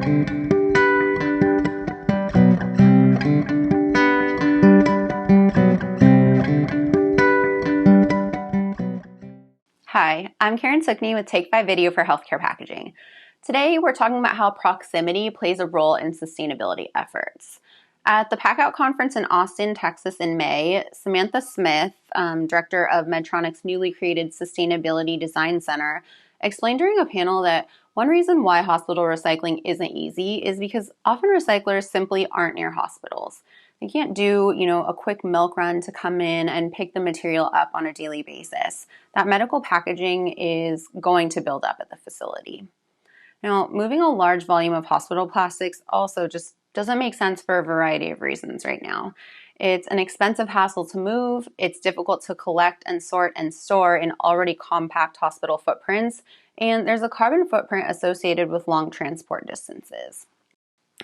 Hi, I'm Karen Suckney with Take 5 Video for Healthcare Packaging. Today we're talking about how proximity plays a role in sustainability efforts. At the Packout Conference in Austin, Texas in May, Samantha Smith, director of Medtronic's newly created Sustainability Design Center, explained during a panel that one reason why hospital recycling isn't easy is because often recyclers simply aren't near hospitals. They can't do, a quick milk run to come in and pick the material up on a daily basis. That medical packaging is going to build up at the facility. Now, moving a large volume of hospital plastics also just doesn't make sense for a variety of reasons right now. It's an expensive hassle to move, it's difficult to collect and sort and store in already compact hospital footprints, and there's a carbon footprint associated with long transport distances.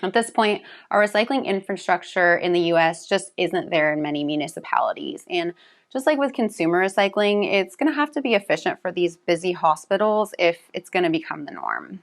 At this point, our recycling infrastructure in the US just isn't there in many municipalities. And just like with consumer recycling, it's going to have to be efficient for these busy hospitals if it's going to become the norm.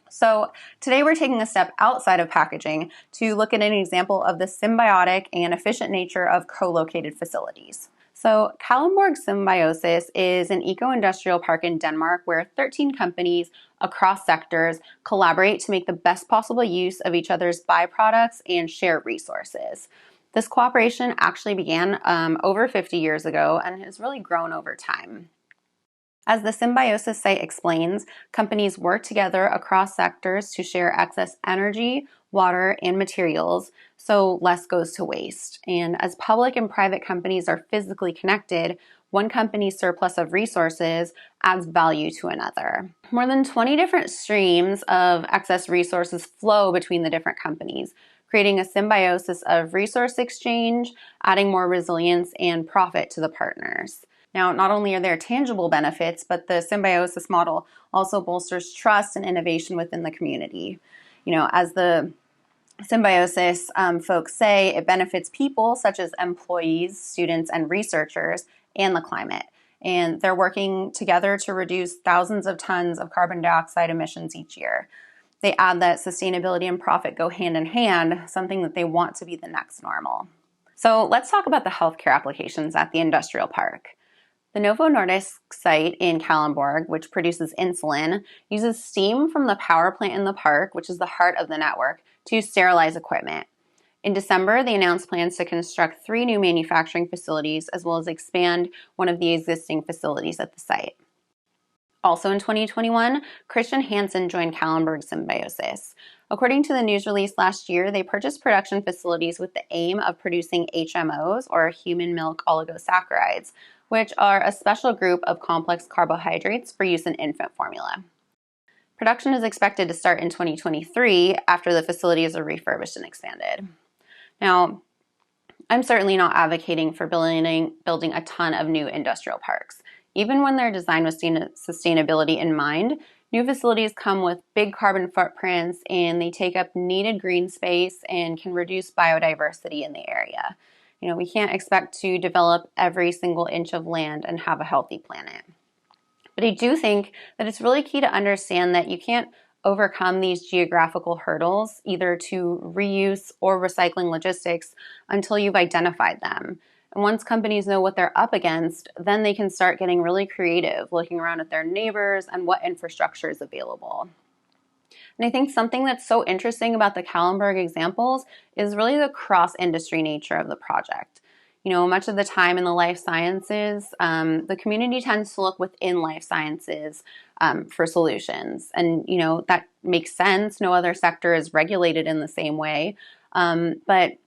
So today we're taking a step outside of packaging to look at an example of the symbiotic and efficient nature of co-located facilities. So Kalundborg Symbiosis is an eco-industrial park in Denmark where 13 companies across sectors collaborate to make the best possible use of each other's byproducts and share resources. This cooperation actually began over 50 years ago and has really grown over time. As the Symbiosis site explains, companies work together across sectors to share excess energy, water, and materials, so less goes to waste. And as public and private companies are physically connected, one company's surplus of resources adds value to another. More than 20 different streams of excess resources flow between the different companies, creating a symbiosis of resource exchange, adding more resilience and profit to the partners. Now, not only are there tangible benefits, but the symbiosis model also bolsters trust and innovation within the community. As the symbiosis folks say, it benefits people such as employees, students, and researchers, and the climate. And they're working together to reduce thousands of tons of carbon dioxide emissions each year. They add that sustainability and profit go hand in hand, something that they want to be the next normal. So let's talk about the healthcare applications at the industrial park. The Novo Nordisk site in Kalundborg, which produces insulin, uses steam from the power plant in the park, which is the heart of the network, to sterilize equipment. In December, they announced plans to construct 3 new manufacturing facilities, as well as expand one of the existing facilities at the site. Also in 2021, Christian Hansen joined Kalundborg Symbiosis. According to the news release last year, they purchased production facilities with the aim of producing HMOs, or human milk oligosaccharides, which are a special group of complex carbohydrates for use in infant formula. Production is expected to start in 2023 after the facilities are refurbished and expanded. Now, I'm certainly not advocating for building a ton of new industrial parks. Even when they're designed with sustainability in mind, new facilities come with big carbon footprints and they take up needed green space and can reduce biodiversity in the area. We can't expect to develop every single inch of land and have a healthy planet. But I do think that it's really key to understand that you can't overcome these geographical hurdles, either to reuse or recycling logistics, until you've identified them. And once companies know what they're up against, then they can start getting really creative, looking around at their neighbors and what infrastructure is available. And I think something that's so interesting about the Kalundborg examples is really the cross-industry nature of the project. Much of the time in the life sciences, the community tends to look within life sciences for solutions. And, that makes sense. No other sector is regulated in the same way. But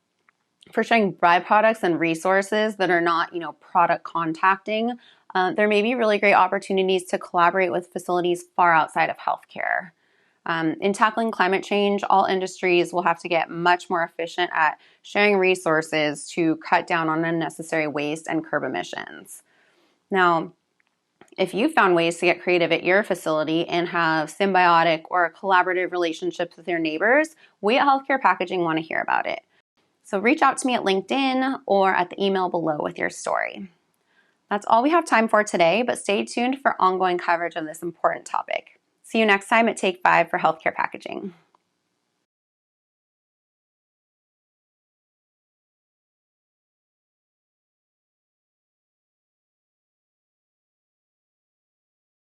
for sharing byproducts and resources that are not, product contacting, there may be really great opportunities to collaborate with facilities far outside of healthcare. In tackling climate change, all industries will have to get much more efficient at sharing resources to cut down on unnecessary waste and curb emissions. Now, if you found ways to get creative at your facility and have symbiotic or collaborative relationships with your neighbors, we at Healthcare Packaging want to hear about it. So reach out to me at LinkedIn or at the email below with your story. That's all we have time for today, but stay tuned for ongoing coverage of this important topic. See you next time at Take 5 for Healthcare Packaging.